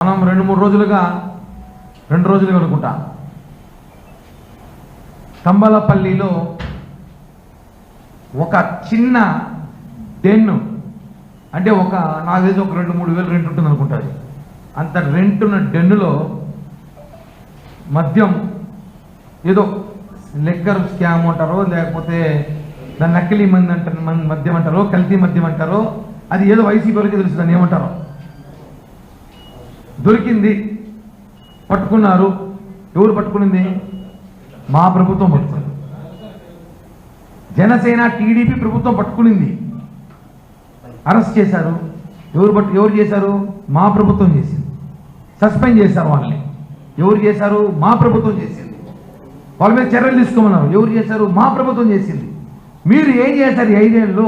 మనం 2 రోజులుగా అనుకుంటా తంబలపల్లిలో ఒక చిన్న డెన్ను అంటే నాకు తెలిసి ఒక 2-3 వేలు రెంట్ ఉంటుంది అనుకుంటుంది. అంత రెంట్ ఉన్న డెన్నులో మద్యం ఏదో లెక్కర్ స్కామ్ అంటారో లేకపోతే దాన్ని నకిలీ మద్యం అంటారో కల్తీ మద్యం అంటారో అది ఏదో వైసీపీ వాళ్ళకి తెలుసు దాన్ని ఏమంటారో దొరికింది, పట్టుకున్నారు. ఎవరు పట్టుకునింది? మా ప్రభుత్వం పట్టుకుంది. జనసేన టీడీపీ ప్రభుత్వం పట్టుకునింది, అరెస్ట్ చేశారు. ఎవరు చేశారు? మా ప్రభుత్వం చేసింది. సస్పెండ్ చేశారు వాళ్ళని. ఎవరు చేశారు? మా ప్రభుత్వం చేసింది. వాళ్ళ మీద చర్యలు తీసుకోమన్నారు. ఎవరు చేశారు? మా ప్రభుత్వం చేసింది. మీరు ఏం చేశారు? 5 ఏళ్ళు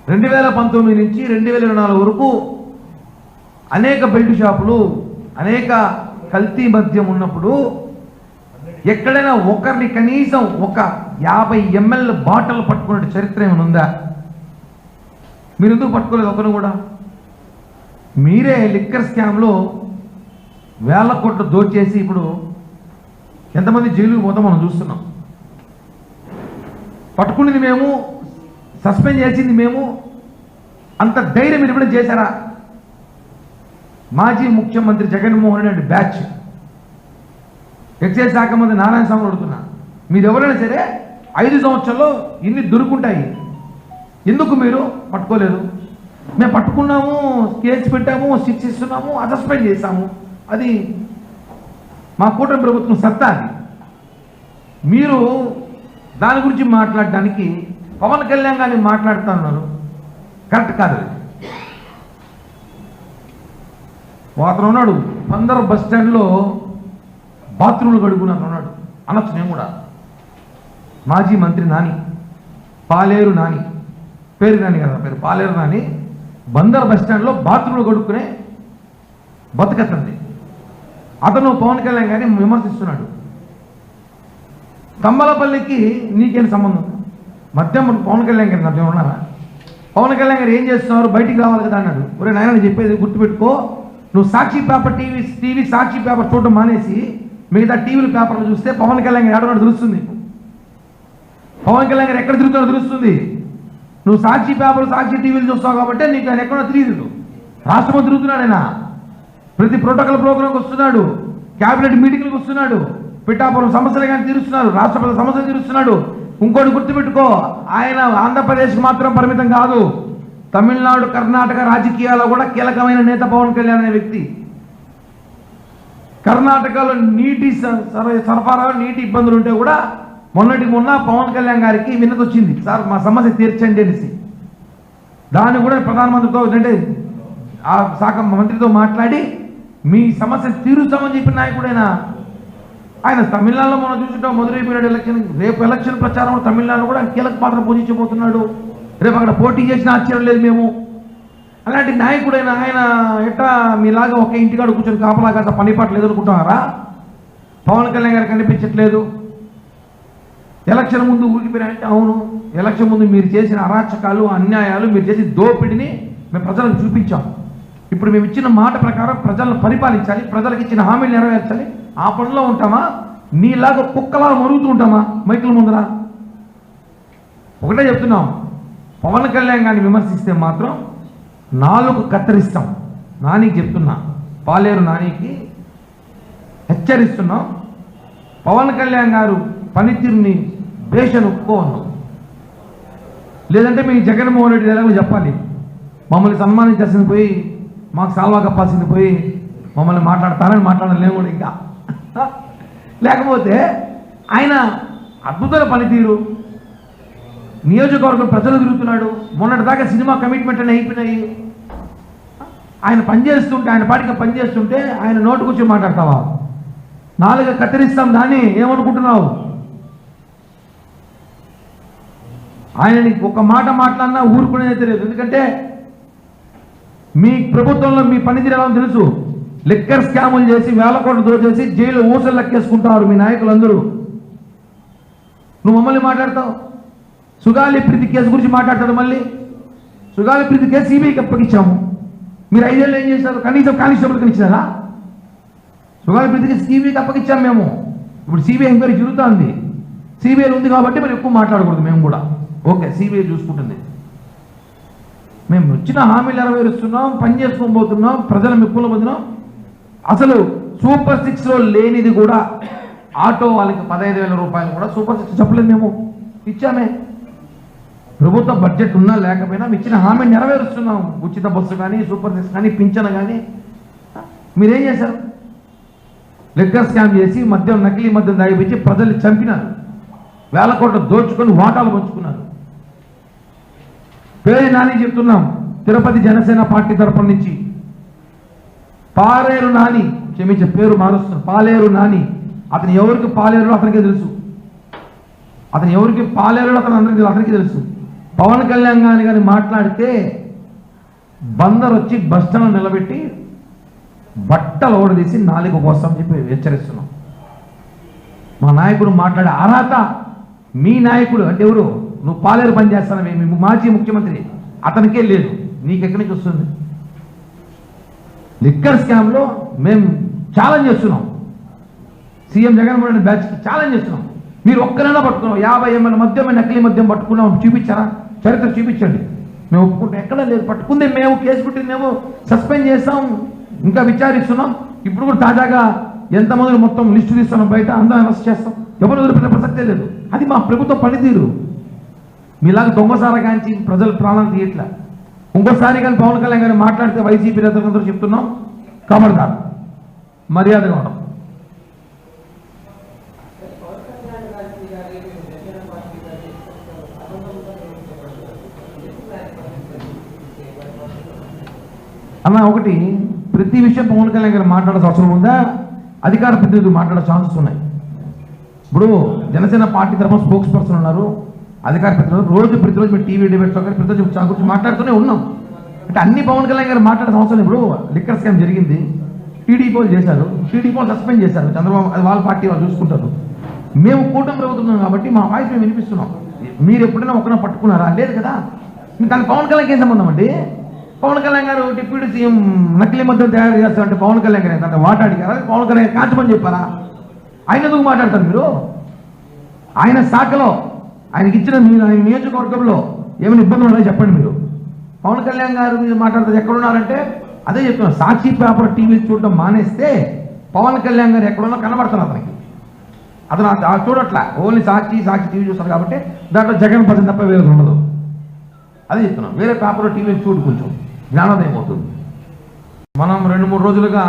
2019 నుంచి 2024 వరకు అనేక బెల్ట్ షాపులు, అనేక కల్తీ మద్యం ఉన్నప్పుడు ఎక్కడైనా ఒకరిని కనీసం ఒక 50 ml బాటిల్ పట్టుకునే చరిత్ర ఏమైనా ఉందా? మీరు ఎందుకు పట్టుకోలేదు ఒకరు కూడా? మీరే లిక్కర్ స్కామ్లో వేల కోట్లు దోచేసి ఇప్పుడు ఎంతమంది జైలుకు పోతాం మనం చూస్తున్నాం. పట్టుకునేది మేము, సస్పెండ్ చేసింది మేము. అంత ధైర్యం మీరు ఇప్పుడు చేశారా? మాజీ ముఖ్యమంత్రి జగన్మోహన్ రెడ్డి బ్యాచ్ ఎక్సైజ్ శాఖ మంత్రి నారాయణ స్వామి అడుగుతున్నా, మీరు ఎవరైనా సరే 5 సంవత్సరాల్లో ఇన్ని దొరుకుంటాయి, ఎందుకు మీరు పట్టుకోలేదు? మేము పట్టుకున్నాము, కేసు పెట్టాము, శిక్షిస్తున్నాము, సస్పెండ్ చేశాము. అది మా కూటమి ప్రభుత్వం సత్తా. అది మీరు దాని గురించి మాట్లాడడానికి పవన్ కళ్యాణ్ గారిని మాట్లాడుతున్నారు. కరెక్ట్ కాదు. అతను ఉన్నాడు పందరు బస్ స్టాండ్లో బాత్రూమ్లు కడుగున్నాను ఉన్నాడు. అనొచ్చు నేను కూడా. మాజీ మంత్రి నాని, పాలేరు నాని, పేరు నాని కదా, పేరు పాలేరు నాని బందర్ బస్ స్టాండ్లో బాత్రూమ్లు కడుక్కునే బతుకతండి. అతను పవన్ కళ్యాణ్ గారిని విమర్శిస్తున్నాడు. తంబలపల్లికి నీకేం సంబంధం? మద్యం పవన్ కళ్యాణ్ గారి మద్యం ఉన్నారా? పవన్ కళ్యాణ్ గారు ఏం చేస్తున్నారు? బయటికి రావాలి కదా అన్నాడు. ఒరే నాయన చెప్పేది గుర్తుపెట్టుకో, నువ్వు సాక్షి పేపర్ టీవీ సాక్షి పేపర్ చూడటం మానేసి మిగతా టీవీల పేపర్లు చూస్తే పవన్ కళ్యాణ్ గారు ఎక్కడున్నాడు తెలుస్తుంది. పవన్ కళ్యాణ్ గారు ఎక్కడ తిరుగుతాడో తెలుస్తుంది. నువ్వు సాక్షి పేపర్ సాక్షి టీవీలు చూస్తావు కాబట్టి నీకు ఆయన ఎక్కడో తెలియదు. రాష్ట్రంలో తిరుగుతున్నాడు ఆయన. ప్రతి ప్రోటోకాల్ ప్రోగ్రాంకి వస్తున్నాడు, క్యాబినెట్ మీటింగ్లకు వస్తున్నాడు, పిఠాపురం సమస్యలు కానీ తీరుస్తున్నాడు, రాష్ట్రపతి సమస్యలు తీరుస్తున్నాడు. ఇంకోటి గుర్తుపెట్టుకో, ఆయన ఆంధ్రప్రదేశ్కి మాత్రం పరిమితం కాదు, తమిళనాడు కర్ణాటక రాజకీయాల్లో కూడా కీలకమైన నేత పవన్ కళ్యాణ్ అనే వ్యక్తి. కర్ణాటకలో నీటి సరఫరా నీటి ఇబ్బందులు ఉంటే కూడా మొన్న పవన్ కళ్యాణ్ గారికి విన్నతి వచ్చింది, సార్ మా సమస్య తీర్చండి అనేసి. దాన్ని కూడా ప్రధానమంత్రితో అంటే ఆ శాఖ మంత్రితో మాట్లాడి మీ సమస్య తీరుస్తామని చెప్పిన నాయకుడైనా ఆయన. తమిళనాడులో మనం చూసుకుంటాం, మదురై పీరియడ్ ఎలక్షన్, రేపు ఎలక్షన్ ప్రచారం తమిళనాడులో కూడా కీలక పాత్ర పోషించబోతున్నాడు. రేపు అక్కడ పోటీ చేసిన ఆశ్చర్యం లేదు మేము. అలాంటి నాయకుడైనా ఆయన ఎట్లా మీలాగా ఒక ఇంటికాడ కూర్చొని కాపలాగా పని పాటలు ఎదుర్కొంటున్నారా? పవన్ కళ్యాణ్ గారు కనిపించట్లేదు. ఎలక్షన్ ముందు ఊరికిపోయినంటే అవును, ఎలక్షన్ ముందు మీరు చేసిన అరాచకాలు, అన్యాయాలు, మీరు చేసిన దోపిడిని మేము ప్రజలకు చూపించాం. ఇప్పుడు మేము ఇచ్చిన మాట ప్రకారం ప్రజలను పరిపాలించాలి, ప్రజలకు ఇచ్చిన హామీలు నెరవేర్చాలి. ఆ పనిలో ఉంటామా? నీలాగా కుక్కలా మరుగుతూ ఉంటామా మైకుల ముందర? ఒకటే చెప్తున్నాం, పవన్ కళ్యాణ్ గారిని విమర్శిస్తే మాత్రం 4 కత్తిరిస్తాం. నానికి చెప్తున్నా, పాలేరు నానికి హెచ్చరిస్తున్నాం. పవన్ కళ్యాణ్ గారు పనితీరుని భేషను ఒప్పుకోవద్దు. లేదంటే మీ జగన్మోహన్ రెడ్డి ఎలాగో చెప్పాలి, మమ్మల్ని సన్మానించాల్సింది పోయి మాకు సాల్వా కప్పాల్సింది పోయి మమ్మల్ని మాట్లాడతారని మాట్లాడలేము కూడా ఇంకా. లేకపోతే ఆయన అద్భుతమైన పనితీరు, నియోజకవర్గం ప్రజలు తిరుగుతున్నాడు. మొన్నటిదాకా సినిమా కమిట్మెంట్ అని అయిపోయినాయి. ఆయన పనిచేస్తుంటే, ఆయన పాటికి పనిచేస్తుంటే ఆయన నోటు కూర్చొని మాట్లాడతావా? 4 కత్తిరిస్తాం. దాన్ని ఏమనుకుంటున్నావు? ఆయనని ఒక మాట మాట్లాడినా ఊరుకునేది తెలియదు. ఎందుకంటే మీ ప్రభుత్వంలో మీ పనితీరు ఎలా తెలుసు. లిక్కర్ స్కాములు చేసి వేల కోట్లు దోచేసి జైలు ఊసలు లెక్కేసుకుంటారు మీ నాయకులందరూ. నువ్వు మమ్మల్ని మాట్లాడతావు. సుగాలి ప్రీతి కేసు గురించి మాట్లాడతాడు. మళ్ళీ సుగాలి ప్రీతి కేసు సిబిఐకి అప్పగించాము. మీరు 5 ఏళ్ళు ఏం చేశారు? కనీసం కానిస్టేబుల్కి ఇచ్చినారా? సుగాలి ప్రీతికి సిబిఐకి అప్పగించాం మేము. ఇప్పుడు సిబిఐ ఎంక్వైరీ జరుగుతుంది. సిబిఐలో ఉంది కాబట్టి మరి ఎక్కువ మాట్లాడకూడదు. మేము కూడా ఓకే, సిబిఐ చూసుకుంటుంది. మేము వచ్చిన హామీలు నెరవేరుస్తున్నాం, పని చేసుకొని పోతున్నాం, ప్రజల మెప్పులు పొందినాం. అసలు సూపర్ 6లో లేనిది కూడా ఆటో వాళ్ళకి 15,000 రూపాయలు కూడా సూపర్ 6 చెప్పలేదు, మేము ఇచ్చామే. ప్రభుత్వ బడ్జెట్ ఉన్నా లేకపోయినా ఇచ్చిన హామీ నెరవేరుస్తున్నాం. ఉచిత బస్సు కానీ, సూపర్ 6 కానీ, పింఛన్ కానీ. మీరేం చేశారు? లిక్కర్ స్కామ్ చేసి మద్యం, నకిలీ మద్యం దాగిపించి ప్రజల్ని చంపినారు. వేల కోట్లు దోచుకొని వాటాలు పంచుకున్నారు. పేరు నాని చెప్తున్నాం, తిరుపతి జనసేన పార్టీ తరఫున నుంచి పాలేరు నాని, క్షమించే పేరు మారుస్తున్నారు, పాలేరు నాని. అతను ఎవరికి పాలేరు అతనికే తెలుసు. అతను ఎవరికి పాలేరు అతనికి తెలుసు. పవన్ కళ్యాణ్ గారిని కానీ మాట్లాడితే బందర్ వచ్చి బస్టాండ్ నిలబెట్టి బట్టలు ఓడదీసి 4 కోసం చెప్పి హెచ్చరిస్తున్నాం. మా నాయకుడు మాట్లాడే అర్హత మీ నాయకుడు అంటే ఎవరు? నువ్వు పాలేరు పని చేస్తాను, మీ మాజీ ముఖ్యమంత్రి, అతనికే లేదు. నీకెక్కడి నుంచి వస్తుంది? లిక్కర్ స్కామ్లో మేము ఛాలెంజ్ చేస్తున్నాం. సీఎం జగన్మోహన్ రెడ్డి బ్యాచ్కి ఛాలెంజ్ చేస్తున్నాం. మీరు ఒక్కరైనా పట్టుకున్నాం, 50 ml మద్యం, నకిలీ మద్యం పట్టుకున్నాం, చూపించారా? చరిత్ర చూపించండి. మేము ఒప్పుకుంటాం. ఎక్కడా లేదు. పట్టుకుంది మేము, కేసు పుట్టింది మేము, సస్పెండ్ చేస్తాం, ఇంకా విచారిస్తున్నాం. ఇప్పుడు కూడా తాజాగా ఎంతమంది మొత్తం లిస్టు తీస్తున్నాం, బయట అందరం అరెస్ట్ చేస్తాం. ఎవరు వదిలిపెట్టే ప్రసక్తే లేదు. అది మా ప్రభుత్వ పనితీరు. మీలాగా దొంగసారా కాంచి ప్రజలు ప్రాణాలు తీయట్లా. ఇంకోసారి కానీ పవన్ కళ్యాణ్ గారిని మాట్లాడితే వైసీపీ నేతలందరూ చెప్తున్నాం, ఖబర్దార్, మర్యాదగా ఉండడం. అన్న ఒకటి, ప్రతి విషయం పవన్ కళ్యాణ్ గారు మాట్లాడాల్సిన అవసరం ఉందా? అధికార ప్రతినిధులు మాట్లాడే ఛాన్సెస్ ఉన్నాయి. ఇప్పుడు జనసేన పార్టీ తరఫున స్పోక్స్ పర్సన్ ఉన్నారు, అధికార ప్రతినిధులు. ప్రతిరోజు మీరు టీవీ డిబేట్స్లో కానీ ప్రతిరోజు గురించి మాట్లాడుతూనే ఉన్నాం. అంటే అన్ని పవన్ కళ్యాణ్ గారు మాట్లాడే అవసరం. ఇప్పుడు లిక్కర్ స్కామ్ జరిగింది, టీడీపీ వాళ్ళు చేశారు, టీడీపీ వాళ్ళు సస్పెండ్ చేశారు. చంద్రబాబు, అది వాళ్ళ పార్టీ వాళ్ళు చూసుకుంటారు. మేము కూటమి ప్రభుత్వం కాబట్టి మా వాయిస్ మేము వినిపిస్తున్నాం. మీరు ఎప్పుడైనా ఒకరిని పట్టుకున్నారా? లేదు కదా. కానీ పవన్ కళ్యాణ్కి ఏం సంబంధం అండి? పవన్ కళ్యాణ్ గారు డిప్యూటీ సీఎం నకిలీ మద్యం తయారు చేస్తారంటే పవన్ కళ్యాణ్ గారు అంటే వాట అడిగారా? పవన్ కళ్యాణ్ కాల్చమని చెప్పారా? ఆయన ఎందుకు మాట్లాడతారు మీరు? ఆయన శాఖలో ఆయనకి ఇచ్చిన మీరు ఆయన నియోజకవర్గంలో ఏమైనా ఇబ్బందులు ఉన్నాయో చెప్పండి. మీరు పవన్ కళ్యాణ్ గారు మీరు మాట్లాడుతుంది ఎక్కడున్నారంటే అదే చెప్తున్నారు. సాక్షి పేపర్ టీవీ చూడటం మానేస్తే పవన్ కళ్యాణ్ గారు ఎక్కడున్నా కనబడతారు అతనికి. అతను చూడట్లా, ఓన్లీ సాక్షి టీవీ చూస్తారు కాబట్టి దాంట్లో జగన్ పదం తప్ప వేరే ఉండదు. అదే చెప్తున్నాం. వేరే పేపర్ టీవీ చూడు, కొంచెం జ్ఞానోదయం అవుతుంది. మనం 2 రోజులుగా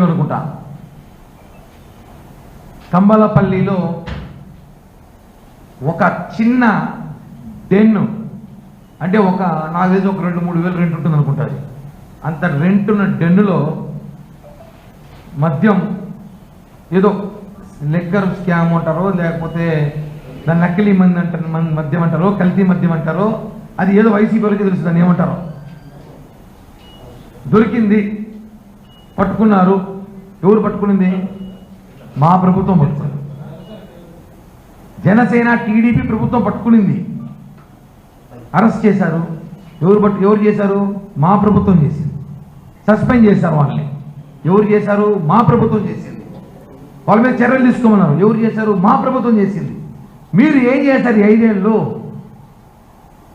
అనుకుంటా కంబలపల్లిలో ఒక చిన్న డెన్ను, అంటే నాకు తెలిసి ఒక 2-3 వేలు రెంట్ ఉంటుంది అనుకుంటుంది. అంత రెంట్ ఉన్న డెన్నులో మద్యం, ఏదో లిక్కర్ స్కామ్ అంటారో, లేకపోతే దాన్ని నకిలీ మద్యం అంటారో, కల్తీ మద్యం అంటారో, అది ఏదో వైసీపీ వాళ్ళకి తెలుసు దాన్ని ఏమంటారో. దొరికింది, పట్టుకున్నారు. ఎవరు పట్టుకునింది? మా ప్రభుత్వం పట్టుకుంది. జనసేన టీడీపీ ప్రభుత్వం పట్టుకునింది, అరెస్ట్ చేశారు. ఎవరు చేశారు? మా ప్రభుత్వం చేసింది. సస్పెండ్ చేశారు వాళ్ళని. ఎవరు చేశారు? మా ప్రభుత్వం చేసింది. వాళ్ళ మీద చర్యలు తీసుకోమన్నారు. ఎవరు చేశారు? మా ప్రభుత్వం చేసింది. మీరు ఏం చేశారు 5 ఏళ్ళు?